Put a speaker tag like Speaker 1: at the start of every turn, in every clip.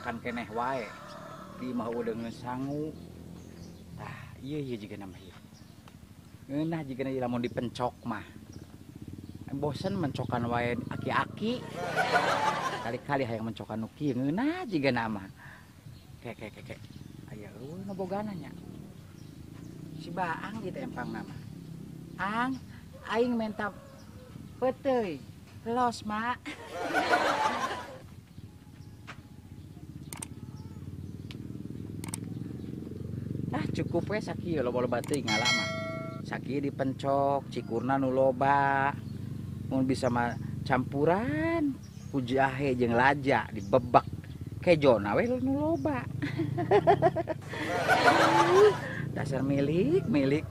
Speaker 1: masakan keneh wae di mah udah ngesangu tah iya juga nama ieu ngeunah jika lamun dipencok mah bosen mencokan wae aki-aki kali-kali hayang mencokan nu kieu ngeunah jiga nama kek aya eueuh nu bogana nya si Baang gitu empang nama ang aing minta peuteuy los mak. Cukup we sakieu loba-loba teuing ngalah mah sakieu dipencok cikurna nu loba mun bisa mah campuran ku jahe jeung laja dibebek kejona we nu loba. Dasar milik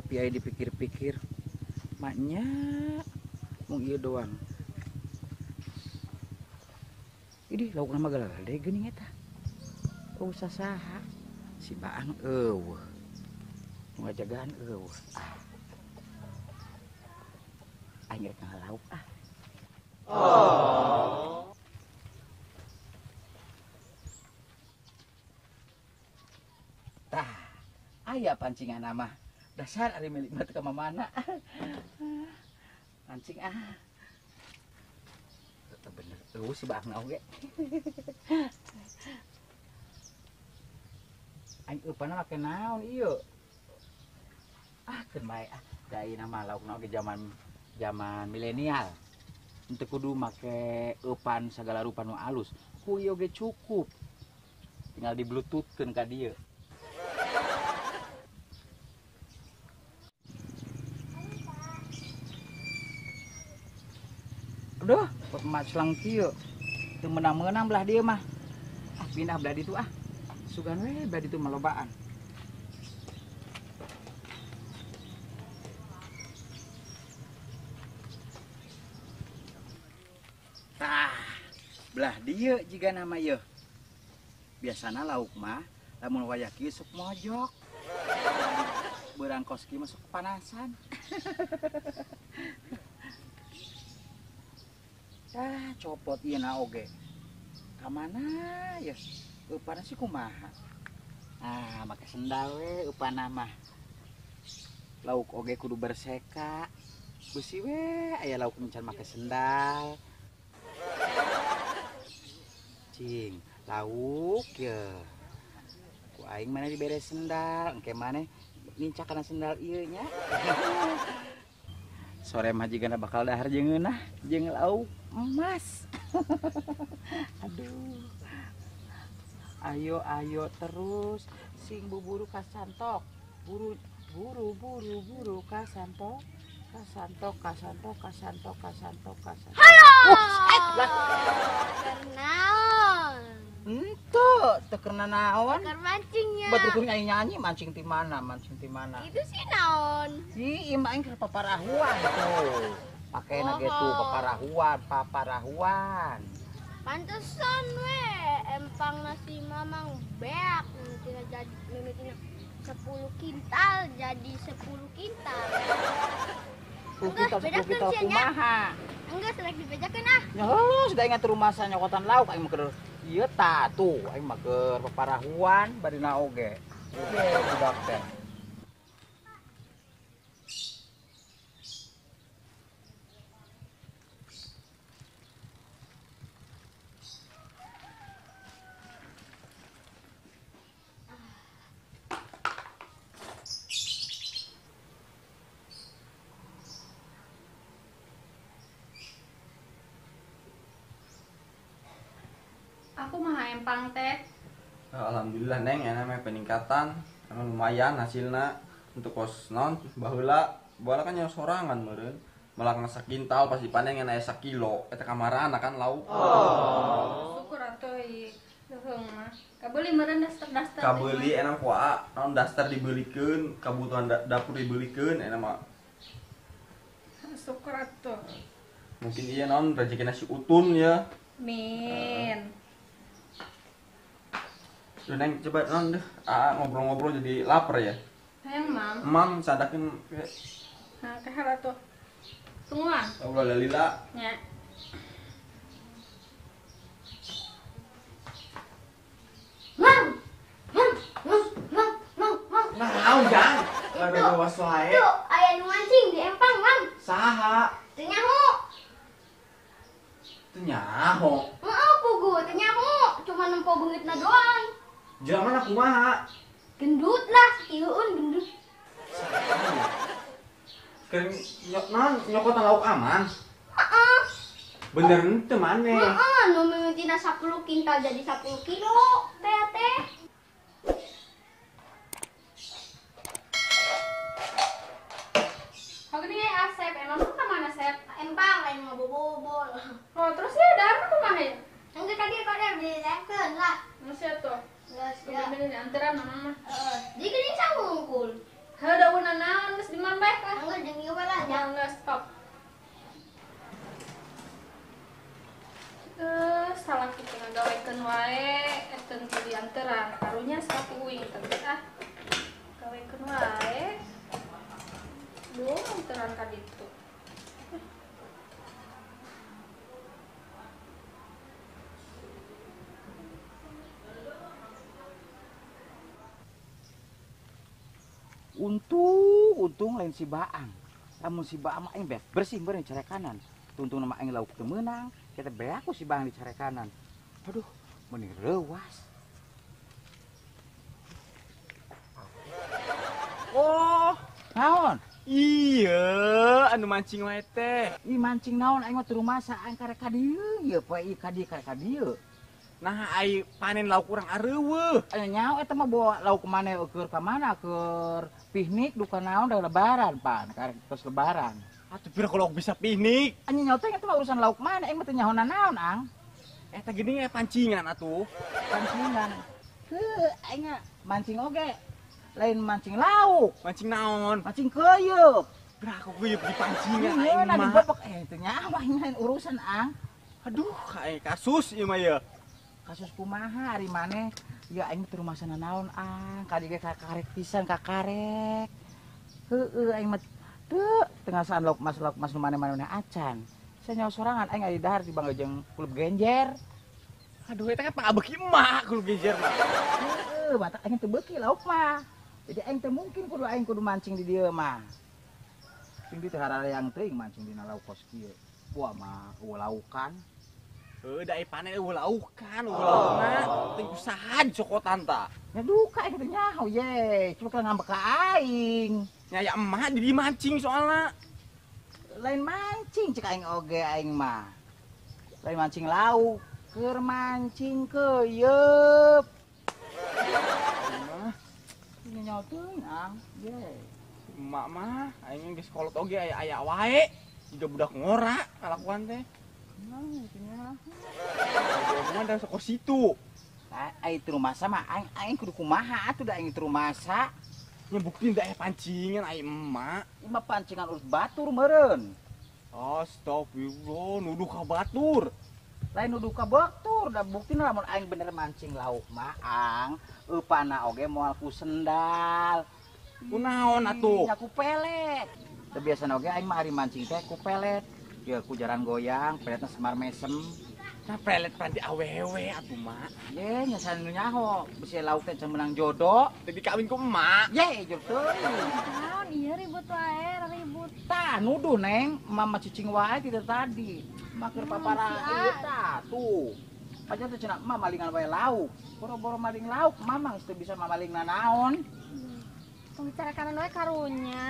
Speaker 1: tapi aya dipikir-pikir maknya mung ieu doang. Idih lauk nama galade geuning eta. Usah saha. Si Baang eueuh. Ngajagaan eueuh. Aing rek ngalauk ah. Oh. Tah, aya pancingan mah. Dasar ari milik mah teu ka mamana. Pancing ah. Bener si Baang oge. Aing eupana make naon ieu? Keun bae ah. Da ayeuna mah laukna oge zaman milenial. Henteu kudu make eupan sagala rupa nu alus. Ku ieu oge cukup. Tinggal di bluetoothkeun ka dieu. Aduh, pot emak selang kieu. Teu menang-menang belah dia mah. Pindah belah ditu ah. Sugan we belah ditu malobaan. Tah, belah dieu jiga nama ieu. Biasana lauk mah lamun wayah kieu sok mojok. Beurang kos kieu mah sok kepanasan. Copot ieu na oge. Ka mana ya? Eupana sih kumaha? Make sendal we eupana mah. Lauk oge kudu berseka. Beusi we aya lauk encan make sendal. Cing, lauk ye. Ku aing mana dibere sendal, engke maneh ngincak kana sendal ieu nya. Sore mah jigana bakal dahar jeung ngeunah jeung lauk emas. Aduh. Ayo terus sing buburu kasantok. Buru kasantok.
Speaker 2: Halo. Naon?
Speaker 1: Teu keur naon?
Speaker 2: Keur mancingnya.
Speaker 1: Batur kuring aya nyanyi mancing ti mana?
Speaker 2: Itu sih naon?
Speaker 1: Ih, imah aing keur paparahuan tuh. Pakena gitu paparahuan.
Speaker 2: Pantesan we empang nasi mamang beak mimitina jadi 10 kintal jadi 10 kintal.
Speaker 1: 10 kintal kumaha?
Speaker 2: Enggak selek dibejakeun ah.
Speaker 1: Nyoh, sudah ingat rumah saya nyokotan lauk aing mah keur ieu tah tuh aing mah keur paparahuan badina oge. Oke, budak teh.
Speaker 3: Aku mah empang teh.
Speaker 4: Alhamdulillah Neng ya namanya peningkatan emang lumayan hasilnya untuk kos non baheula kan yang sorangan meureun malah sakintal pas dipanen yang aya 1 kilo eta kamarana kan lauk.
Speaker 3: Syukur atuh ieu deheung mah. Kabeuli meureun daster.
Speaker 4: Kabeuli enam kuaa naon daster dibeulikeun kabutuhan dapur dibeulikeun eta mah.
Speaker 3: Syukur atuh.
Speaker 4: Mungkin ieu naon rezekina si Utun ya.
Speaker 3: Min.
Speaker 4: Neng coba non deh, ngobrol-ngobrol jadi lapar ya.
Speaker 3: Hayang mam.
Speaker 4: Mam sadakin.
Speaker 3: Nah, kahar atuh. Tungguan.
Speaker 4: Ngobrol lila.
Speaker 3: Nya.
Speaker 4: Naon jang? Ada luas wae.
Speaker 2: Tuh, aya nu mancing di empang, Mam.
Speaker 4: Saha?
Speaker 2: Teu nyaho.
Speaker 4: Teu nyaho.
Speaker 2: Heeh, pugu, teu nyaho. Cuma nempo beungitna doang.
Speaker 4: Jaman kumaha?
Speaker 2: Gendut lah, ieueun gendut.
Speaker 4: Keur nyokotan lauk aman.
Speaker 2: Heeh.
Speaker 4: Bener teu maneh.
Speaker 2: Heeh, nu mimitina 10 kintal jadi 10 kilo, teh.
Speaker 3: Kau gini ya Asep, emang lu kemana Sep?
Speaker 2: Empang lain mah bobol.
Speaker 3: Oh terus ya Dharma kemana ya?
Speaker 2: Engke tadi pada dilekeun lah.
Speaker 3: Masih tuh.
Speaker 2: Geus ya.
Speaker 3: Kemudian antaran mama mah.
Speaker 2: Jadi geuning sangungkul.
Speaker 3: Heuh daunna naon geus dimambeh kah?
Speaker 2: Angger jeung ieu lah nya.
Speaker 3: Jangan stop. Salah kita ngagawekeun wae, eteun teu dianteran. Karunya sapu uing teh ah. Gawekeun wae. Duh, anteran ka ditu.
Speaker 1: Untung lain si Baang. Lamun si Baang mah aing bersih beureuy cara kanan. Tuntung nama aing lauk teu meunang, kita beaku si Baang di cara kanan. Aduh, meuni reuwas. Oh, naon?
Speaker 4: Iya, anu mancing wae teh.
Speaker 1: Ih mancing naon aing mah teu rumasa aing karek ka dieu, ieu poe ieu ka dieu karek ka dieu.
Speaker 4: Nah, ai panen lauk urang areuweuh.
Speaker 1: Aya nyaho eta mah bawa lauk maneh keur ka mana? Keur piknik duka naon da lebaran pan, karek tos lebaran.
Speaker 4: Atuh pira kalau bisa piknik.
Speaker 1: Anya nyaho teh eta mah urusan lauk maneh, aing mah teu nyahoan naon, Ang.
Speaker 4: Eta gini pancingan atuh.
Speaker 1: Pancingan. Heuh, aing mah mancing oge. Lain mancing lauk,
Speaker 4: Mancing naon?
Speaker 1: mancing keuyeuk.
Speaker 4: Pira aku geuyeuk di pancingan
Speaker 1: Iya,
Speaker 4: aing
Speaker 1: nah
Speaker 4: mah.
Speaker 1: dibobok teu nyaho aing lain urusan, Ang.
Speaker 4: Aduh, kayak kasus ieu mah ya.
Speaker 1: Kasus kumaha ari maneh? Ya aing teu rumasana naon, Ang. Kadi ge kakarek pisan kakarek. Heueuh aing mah teu tengasaan lauk mas nu maneh-maneh acan. Saya nyaho sorangan aing aya di dahar dibangga jeung kulub genjer.
Speaker 4: Aduh, eta kan pangabeki emak kudu gejer mah.
Speaker 1: Heueuh, batak aing teu beuki lauk mah. Jadi aing teu mungkin kudu mancing di dieu mah. Sing dieu teh harareang teuing mancing dina lauk kos kieu. Wah mah laukan.
Speaker 4: Da ai panen laukan, laukna. Teu usaha cokotan ta.
Speaker 1: Ya duka aing teu nyaho ye. Cuma kana ngambek ka aing.
Speaker 4: Nyaya emak di mancing soalna.
Speaker 1: Lain mancing cek aing oge aing mah. Lain mancing lauk, keur mancing keuyeuk. Ini nyaho teuing ang. Ye.
Speaker 4: Emak mah aing geus kolot oge aya wae. Jiga budak ngora ngalakuan teh.
Speaker 1: Nah, itu nyaho.
Speaker 4: Emang da soko situ.
Speaker 1: Aing teu rumasa mah aing kudu kumaha atuh da aing teu rumasa.
Speaker 4: Nya bukti da pancingan ai emak.
Speaker 1: Ieu mah pancingan urus batur meureun.
Speaker 4: Astagfirullah, nuduh ka batur.
Speaker 1: Lain nuduh ka batur, da buktina lamun aing bener mancing lauk mah ang eupana oge moal ku sendal.
Speaker 4: Kunaon atuh?
Speaker 1: Ya ku pelet. Teu biasana oge aing mah ari mancing teh ku pelet. Ieu ku jaran goyang, peletna semar mesem.
Speaker 4: Nah, pelet panti awewe atuh mak.
Speaker 1: Ye, nya sanu nyaho, bisi lauk teh can menang jodoh.
Speaker 4: Tadi kawin ku emak.
Speaker 1: Ye, jodoh teuing.
Speaker 3: Naon ieu ribut wae, ribut.
Speaker 1: Tah nuduh neng, mama cicing wae tidak tadi. Maker papara ieu tah tuh. Pajar teh cenah emak malingan wae lauk. Boro-boro maling lauk, mamang teu bisa mamalingna naon.
Speaker 3: Bicara kanan wae karunya.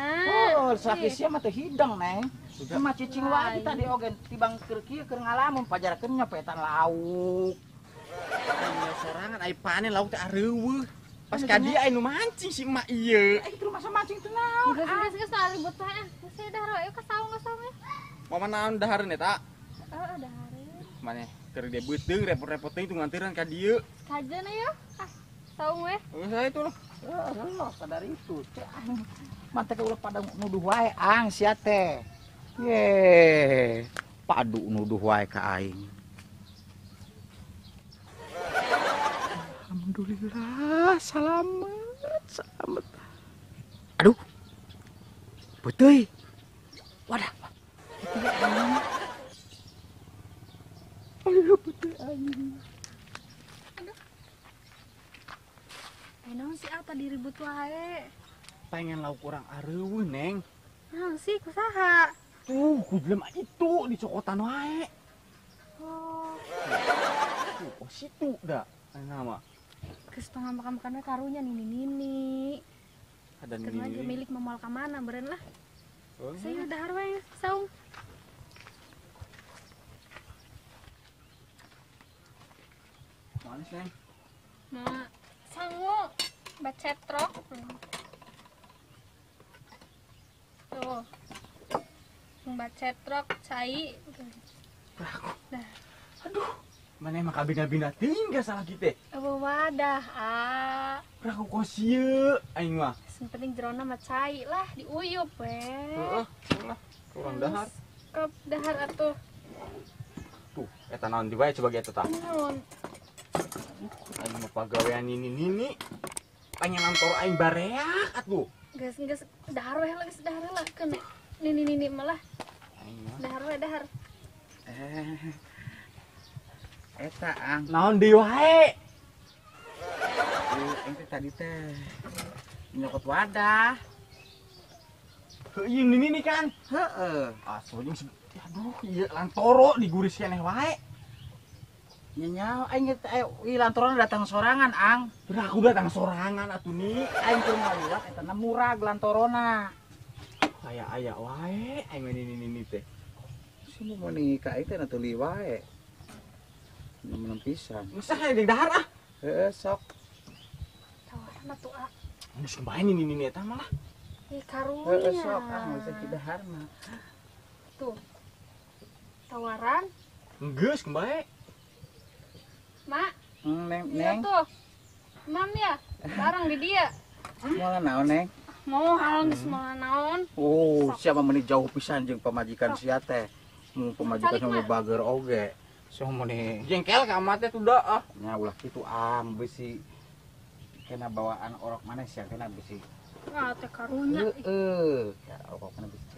Speaker 1: Oh, sakisia mah teu hidang neng. Cuma cicing wae tadi oge tibang keur kieu keur ngalamun pajarkeun nyopetan lauk.
Speaker 4: Aya sorangan ai panen lauk teh areuweuh. Pas ka dia anu mancing si emak ieu.
Speaker 1: Aing teu masa mancing teu naon.
Speaker 3: Geus soal ribut wae. Geus dah roe ka saung we.
Speaker 4: Mama naon dahareun eta?
Speaker 3: Heeh, dah hari.
Speaker 4: Maneh keur dia beuteung repot-repot teuing tunggu nganteureuan ka dieu.
Speaker 3: Kajeun aya. Saung we.
Speaker 4: Geus saya itu loh.
Speaker 1: Loh, sadar itu. Cek aing mantep ulah pada nuduh wae ang sia teh. Ye, padu nuduh wae ka aing. Alhamdulillah, selamat. Aduh. Beuteuy. Wadah. Aduh, beuteuy aing.
Speaker 3: Naon si Al tadi ribut wae.
Speaker 1: pengen lauk kurang areuweun neng.
Speaker 3: Nah, sih kusaha.
Speaker 1: Tuh ku jelema itu di cokotan wae.
Speaker 3: Oh,
Speaker 1: Tuh oh situ dah nama
Speaker 3: geus tong makan-makan karunya nini.
Speaker 1: ada
Speaker 3: Keun lagi
Speaker 1: ini.
Speaker 3: milik memal ka mana beureun lah.
Speaker 1: Oh,
Speaker 3: Saya dahar wae saung.
Speaker 1: manis neng.
Speaker 3: Nah, sangu bacetrok. Tuh. Bacetrok cai. Dah.
Speaker 1: Mana emang kabina-bina tinggal salah kita.
Speaker 3: Eueuh wadah,
Speaker 1: Raku kosieu aing mah.
Speaker 3: Yang penting jerona mah cai lah, diuyup we.
Speaker 1: Heeh, lah kurang dahar.
Speaker 3: Kep dahar atuh.
Speaker 1: Tuh, eta naon di wae coba ge eta tah.
Speaker 3: Naon?
Speaker 1: Aing mah pagawean nini. Pengen antor aing bareak atuh.
Speaker 3: Geus dahar we lah, geus dahar lah keun. Nini malah
Speaker 1: Aing mah.
Speaker 3: dahar we dahar.
Speaker 1: Eta ang naon deui wae? Ente tadi teh nyokot wadah. Heuh ini kan? Heeh. Asli aduh ieu lantoro diguris keneh wae. Nya aing lantoran datang sorangan ang. Bener aku datang sorangan atuh ni. Aing teu ngaliwat eta na murag lantorona. Aya wae aing ini teh. Sini mau nikah itu na tuli wae. Nemen pisan. Masa aya dahar ah. Heeh sok.
Speaker 3: Tawaran atuh
Speaker 1: Geus kebae ini eta mah lah.
Speaker 3: Ih karunya.
Speaker 1: Heeh sok ah masa dahar mah.
Speaker 3: Tuh. Tawaran,
Speaker 1: Geus kebae.
Speaker 3: Mak.
Speaker 1: Neng
Speaker 3: Iya tuh. Mam ya, bareng di dia.
Speaker 1: Moal naon neng?
Speaker 3: Mau hal geus mau naon?
Speaker 1: Oh, siapa meni jauh pisan jeung pamajikan sia teh. Mun pamajikan
Speaker 3: Salik,
Speaker 1: sama
Speaker 3: Mak.
Speaker 1: bager oge. So meni
Speaker 4: Jengkel ka amat teh tuh dah ah.
Speaker 1: nya ulah kitu ang besi kena bawaan orok manes ya kena besi.
Speaker 3: Ah, teh karunya.
Speaker 1: Heeh. Ya orok kena besi.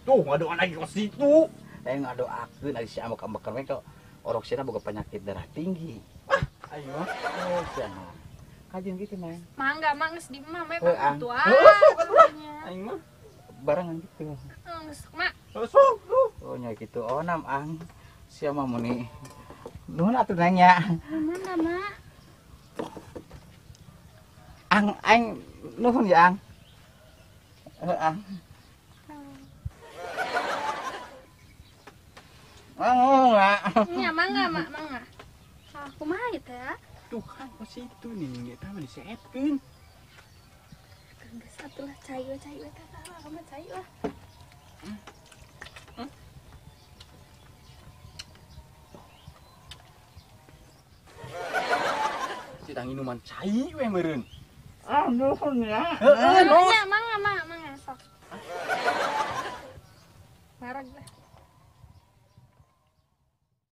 Speaker 4: Tuh ngadoan lagi ke situ.
Speaker 1: Aing ngadoakeun ari si ambek-ambekan we kok orok sia boga penyakit darah tinggi.
Speaker 4: Ayo.
Speaker 1: Oh, sia. Kajian gitu, Neng.
Speaker 3: Mangga mang geus di imah we
Speaker 1: Heeh.
Speaker 3: tuh.
Speaker 4: Aing mah.
Speaker 1: Barengan gitu.
Speaker 3: Geus mak.
Speaker 4: Sok tuh.
Speaker 1: Oh nya gitu. Oh nam ang. Sia mah muni. Nuhun atuh Neng nya.
Speaker 3: Mana mak?
Speaker 1: Ang aing nuhun ya ang. Ang. Oh, enggak.
Speaker 3: Nya mangga mak mangga. Aku mah teh.
Speaker 1: Tuh kan pas itu nih eta mah diseepkeun.
Speaker 3: Geus atuh lah cai we teh kamu cai lah.
Speaker 1: Sidang minuman cai we meureun.
Speaker 4: Ah, nuhun ya.
Speaker 1: Heeh,
Speaker 3: Nya mangga mak mangga sok. Marag lah.